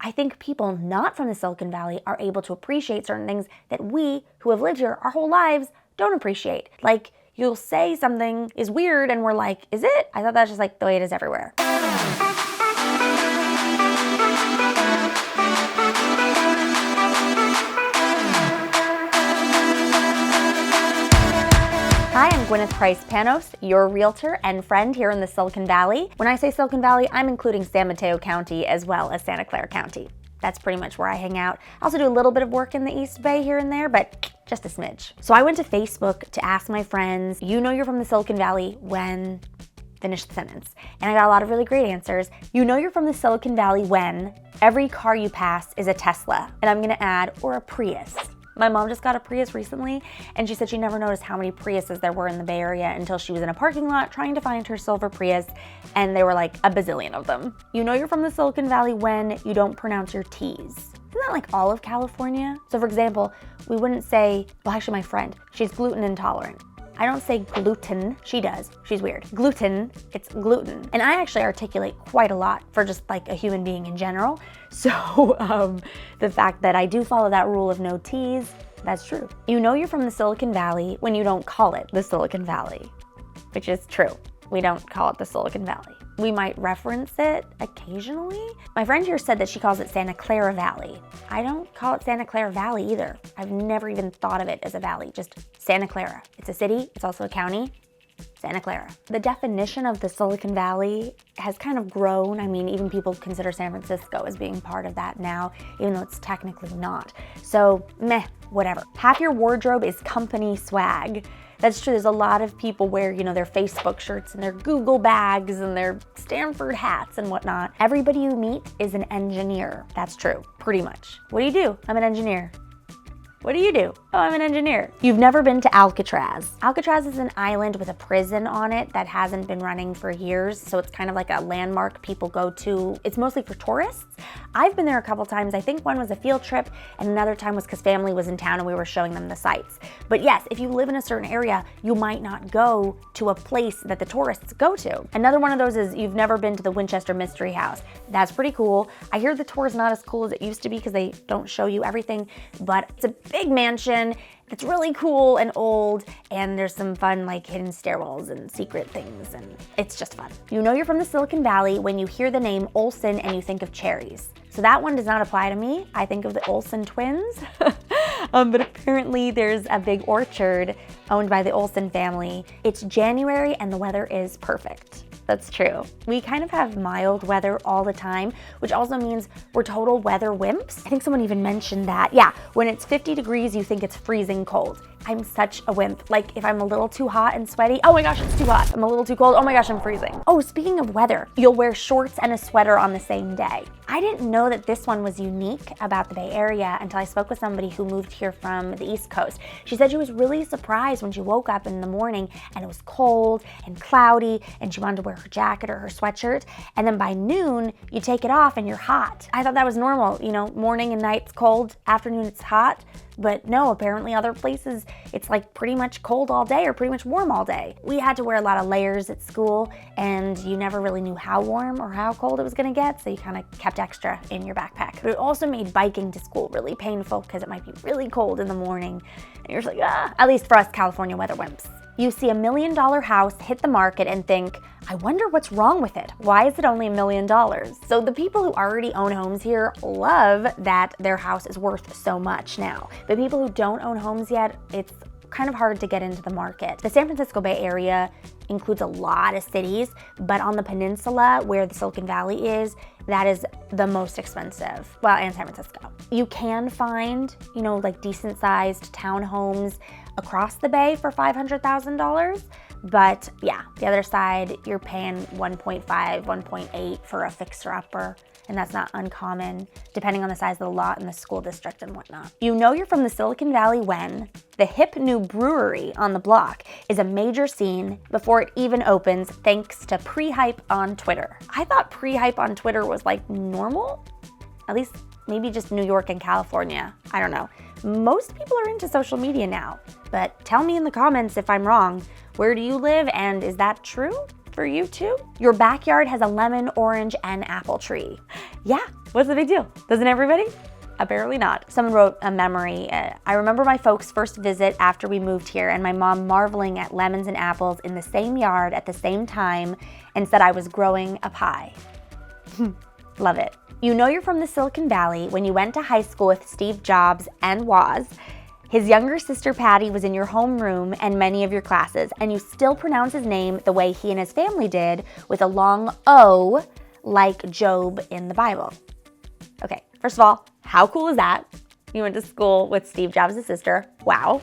I think people not from the Silicon Valley are able to appreciate certain things that we, who have lived here our whole lives, don't appreciate. Like, you'll say something is weird and we're like, is it? I thought that's just like the way it is everywhere. Hi, I'm Gwyneth Price Panos, your realtor and friend here in the Silicon Valley. When I say Silicon Valley, I'm including San Mateo County as well as Santa Clara County. That's pretty much where I hang out. I also do a little bit of work in the East Bay here and there, but just a smidge. So I went to Facebook to ask my friends, you know you're from the Silicon Valley when... Finish the sentence. And I got a lot of really great answers. You know you're from the Silicon Valley when every car you pass is a Tesla. And I'm gonna add, or a Prius. My mom just got a Prius recently, and she said she never noticed how many Priuses there were in the Bay Area until she was in a parking lot trying to find her silver Prius, and there were like a bazillion of them. You know you're from the Silicon Valley when you don't pronounce your T's. Isn't that like all of California? So for example, we wouldn't say, well actually my friend, she's gluten intolerant. I don't say gluten, she does, she's weird. Gluten, it's gluten. And I actually articulate quite a lot for just like a human being in general. So the fact that I do follow that rule of no T's, that's true. You know you're from the Silicon Valley when you don't call it the Silicon Valley, which is true. We don't call it the Silicon Valley. We might reference it occasionally. My friend here said that she calls it Santa Clara Valley. I don't call it Santa Clara Valley either. I've never even thought of it as a valley, just Santa Clara. It's a city, it's also a county, Santa Clara. The definition of the Silicon Valley has kind of grown. I mean, even people consider San Francisco as being part of that now, even though it's technically not. So, meh, whatever. Half your wardrobe is company swag. That's true, there's a lot of people wear, you know, their Facebook shirts and their Google bags and their Stanford hats and whatnot. Everybody you meet is an engineer. That's true, pretty much. What do you do? I'm an engineer. What do you do? Oh, I'm an engineer. You've never been to Alcatraz. Alcatraz is an island with a prison on it that hasn't been running for years, so it's kind of like a landmark people go to. It's mostly for tourists. I've been there a couple times. I think one was a field trip and another time was because family was in town and we were showing them the sights. But yes, if you live in a certain area, you might not go to a place that the tourists go to. Another one of those is you've never been to the Winchester Mystery House. That's pretty cool. I hear the tour is not as cool as it used to be because they don't show you everything, but it's a big mansion. It's really cool and old, and there's some fun like hidden stairwells and secret things, and it's just fun. You know you're from the Silicon Valley when you hear the name Olsen and you think of cherries. So that one does not apply to me. I think of the Olsen twins. But apparently there's a big orchard owned by the Olsen family. It's January and the weather is perfect. That's true. We kind of have mild weather all the time, which also means we're total weather wimps. I think someone even mentioned that. Yeah, when it's 50 degrees, you think it's freezing cold. I'm such a wimp. Like if I'm a little too hot and sweaty, oh my gosh, it's too hot. I'm a little too cold, oh my gosh, I'm freezing. Oh, speaking of weather, you'll wear shorts and a sweater on the same day. I didn't know that this one was unique about the Bay Area until I spoke with somebody who moved here from the East Coast. She said she was really surprised when she woke up in the morning and it was cold and cloudy and she wanted to wear her jacket or her sweatshirt, and then by noon, you take it off and you're hot. I thought that was normal, you know, morning and night's cold, afternoon it's hot. But no, apparently other places, it's like pretty much cold all day or pretty much warm all day. We had to wear a lot of layers at school and you never really knew how warm or how cold it was gonna get, so you kind of kept extra in your backpack. But it also made biking to school really painful because it might be really cold in the morning and you're just like, ah. At least for us California weather wimps. You see $1 million house hit the market and think, I wonder what's wrong with it. Why is it only $1 million? So the people who already own homes here love that their house is worth so much now. But people who don't own homes yet, it's kind of hard to get into the market. The San Francisco Bay Area includes a lot of cities, but on the peninsula where the Silicon Valley is, that is the most expensive. Well, and San Francisco. You can find, you know, like decent sized townhomes across the bay for $500,000. But yeah, the other side, you're paying 1.5, 1.8 for a fixer-upper, and that's not uncommon, depending on the size of the lot and the school district and whatnot. You know you're from the Silicon Valley when the hip new brewery on the block is a major scene before it even opens, thanks to pre-hype on Twitter. I thought pre-hype on Twitter was like normal, at least maybe just New York and California. I don't know. Most people are into social media now, but tell me in the comments if I'm wrong. Where do you live, and is that true? for you too? Your backyard has a lemon, orange, and apple tree. Yeah, what's the big deal? Doesn't everybody? Apparently not. Someone wrote a memory. I remember my folks' first visit after we moved here and my mom marveling at lemons and apples in the same yard at the same time and said I was growing a pie. Love it. You know you're from the Silicon Valley when you went to high school with Steve Jobs and Woz. His younger sister Patty was in your homeroom and many of your classes, and you still pronounce his name the way he and his family did, with a long O, like Job in the Bible. Okay, first of all, how cool is that? You went to school with Steve Jobs' sister. Wow.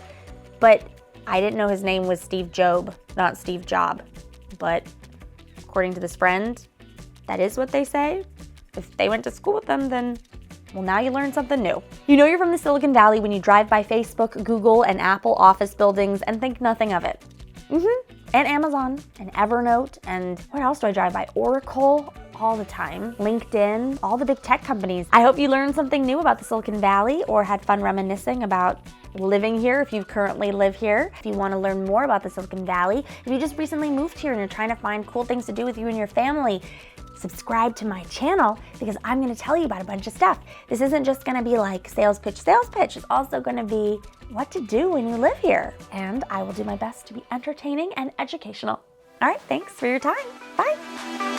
But I didn't know his name was Steve Job, not Steve Job. But according to this friend, that is what they say. If they went to school with them, then, well, now you learned something new. You know you're from the Silicon Valley when you drive by Facebook, Google, and Apple office buildings and think nothing of it. And Amazon, and Evernote, and what else do I drive by? Oracle, all the time. LinkedIn, all the big tech companies. I hope you learned something new about the Silicon Valley or had fun reminiscing about living here if you currently live here. If you want to learn more about the Silicon Valley, if you just recently moved here and you're trying to find cool things to do with you and your family, subscribe to my channel because I'm going to tell you about a bunch of stuff. This isn't just going to be like sales pitch. It's also going to be what to do when you live here. And I will do my best to be entertaining and educational. All right, thanks for your time. Bye.